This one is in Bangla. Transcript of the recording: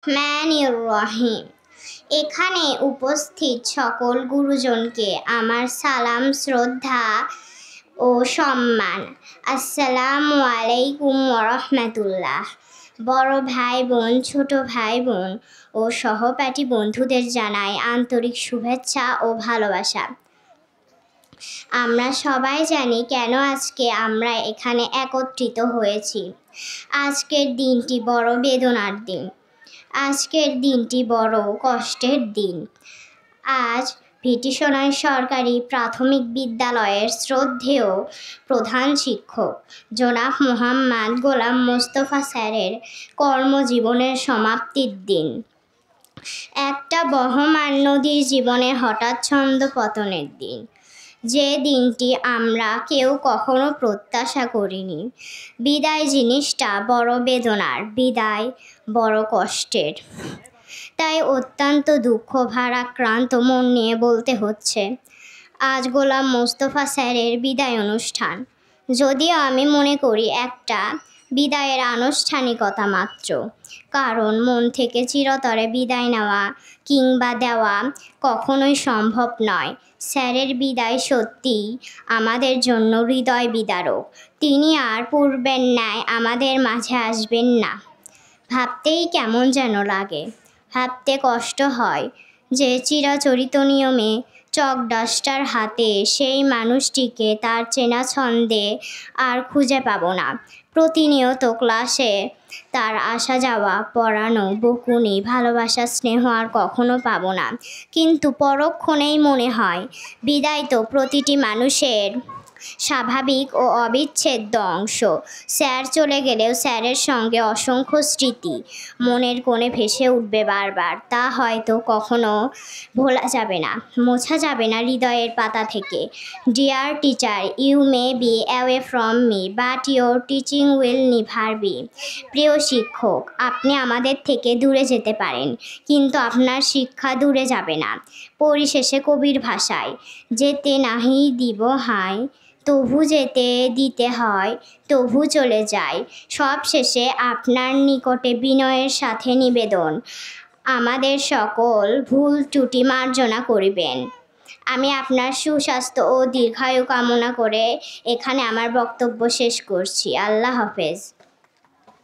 রহমানির রহিম। এখানে উপস্থিত সকল গুরুজনকে আমার সালাম, শ্রদ্ধা ও সম্মান। আসসালামু আলাইকুম ওয়া বড় ভাই বোন, ছোট ভাই বোন ও সহপাঠী বন্ধুদের জানাই আন্তরিক শুভেচ্ছা ও ভালোবাসা। আমরা সবাই জানি কেন আজকে আমরা এখানে একত্রিত হয়েছি। আজকের দিনটি বড় বেদনার দিন। আজকের দিনটি বড় কষ্টের দিন। আজ ভিটি সোনাই সরকারি প্রাথমিক বিদ্যালয়ের শ্রদ্ধেয় প্রধান শিক্ষক জনাব মোহাম্মদ গোলাম মোস্তফা স্যারের কর্মজীবনের সমাপ্তির দিন। একটা বহমান নদীর জীবনে হঠাৎ ছন্দপতনের দিন, যে দিনটি আমরা কেউ কখনো প্রত্যাশা করিনি। বিদায় জিনিসটা বড় বেদনার, বিদায় বড় কষ্টের। তাই অত্যন্ত দুঃখ ভারাক্রান্ত মন নিয়ে বলতে হচ্ছে, আজ গোলাম মোস্তফা স্যারের বিদায় অনুষ্ঠান। যদিও আমি মনে করি একটা বিদায়ের আনুষ্ঠানিকতা মাত্র, কারণ মন থেকে চিরতরে বিদায় নেওয়া কিংবা দেওয়া কখনোই সম্ভব নয়। স্যারের বিদায় সত্যিই আমাদের জন্য হৃদয় বিদারক। তিনি আর পূর্বের ন্যায় আমাদের মাঝে আসবেন না। ভাবতেই কেমন যেন লাগে, ভাবতে কষ্ট হয় যে চিরাচরিত নিয়মে চক ডাস্টার হাতে সেই মানুষটিকে তার চেনা ছন্দে আর খুঁজে পাবো না। প্রতিনিয়ত ক্লাসে তার আসা যাওয়া, পড়ানো, বকুনি, ভালোবাসা, স্নেহ আর কখনো পাবো না। কিন্তু পরক্ষণেই মনে হয় বিদায় তো প্রতিটি মানুষের স্বাভাবিক ও অবিচ্ছেদ্য অংশ। স্যার চলে গেলেও স্যারের সঙ্গে অসংখ্য স্মৃতি মনের কোণে ভেসে উঠবে বারবার। তা হয়তো কখনো ভোলা যাবে না, মোছা যাবে না হৃদয়ের পাতা থেকে। Dear teacher, you may be away from me, but your teaching will never be. প্রিয় শিক্ষক, আপনি আমাদের থেকে দূরে যেতে পারেন, কিন্তু আপনার শিক্ষা দূরে যাবে না। পরিশেষে কবির ভাষায়, যেতে নাহি দিব হায়, তবু যেতে দিতে হয়, তবু চলে যায়। সব শেষে আপনার নিকটে বিনয়ের সাথে নিবেদন, আমাদের সকল ভুল ত্রুটি মার্জনা করিবেন। আমি আপনার সুস্বাস্থ্য ও দীর্ঘায়ু কামনা করে এখানে আমার বক্তব্য শেষ করছি। আল্লাহ হাফেজ।